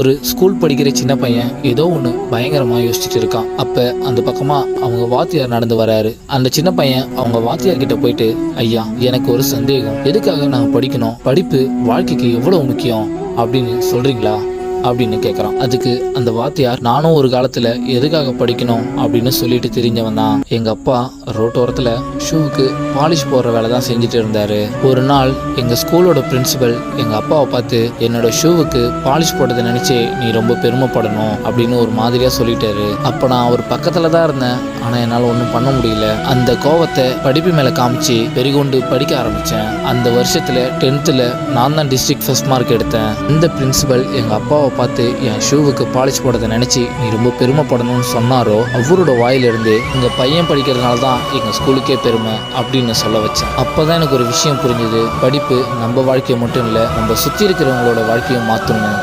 ஒரு ஸ்கூல் படிக்கிற சின்ன பையன் ஏதோ ஒன்று பயங்கரமா யோசிச்சுட்டு இருக்கான். அப்ப அந்த பக்கமா அவங்க வாத்தியார் நடந்து வராரு. அந்த சின்ன பையன் அவங்க வாத்தியார் கிட்ட போயிட்டு, ஐயா, எனக்கு ஒரு சந்தேகம், எதுக்காக நான் படிக்கணும், படிப்பு வாழ்க்கைக்கு எவ்வளவு முக்கியம் அப்படின்னு சொல்றீங்களா அப்படின்னு கேட்குறான். அதுக்கு அந்த வாத்தியார், நானும் ஒரு காலத்துல எதுக்காக படிக்கணும் அப்படின்னு சொல்லிட்டு தெரிஞ்சவன் தான். எங்க அப்பா ரோட்டோரத்துல ஷூவுக்கு பாலிஷ் போடுற வேலை தான் செஞ்சுட்டு இருந்தாரு. ஒரு நாள் எங்க ஸ்கூலோட பிரின்சிபல் எங்க அப்பாவை பார்த்து, என்னோட ஷூவுக்கு பாலிஷ் போட்டதை நினைச்சு நீ ரொம்ப பெருமைப்படணும் அப்படின்னு ஒரு மாதிரியா சொல்லிட்டாரு. அப்ப நான் அவர் பக்கத்துல தான் இருந்தேன், ஆனா என்னால ஒன்றும் பண்ண முடியல. அந்த கோவத்தை படிப்பு மேல காமிச்சு பெருகொண்டு படிக்க ஆரம்பிச்சேன். அந்த வருஷத்துல 10th நான் தான் டிஸ்ட்ரிக்ட் ஃபர்ஸ்ட் மார்க் எடுத்தேன். இந்த பிரின்சிபல் எங்க அப்பாவை பார்த்து என் ஷூவுக்கு பாலிஷ் போடுறதை நினைச்சு நீ ரொம்ப பெருமைப்படணும்னு சொன்னாரோ, அவரோட வாயிலிருந்து உங்க பையன் படிக்கிறதுனால தான் எங்க ஸ்கூலுக்கே பெருமை அப்படின்னு சொல்ல வச்சேன். அப்பதான் எனக்கு ஒரு விஷயம் புரிஞ்சுது, படிப்பு நம்ம வாழ்க்கையை மட்டும் இல்லை, நம்ம சுத்தி இருக்கிறவங்களோட வாழ்க்கையை மாற்றணும்.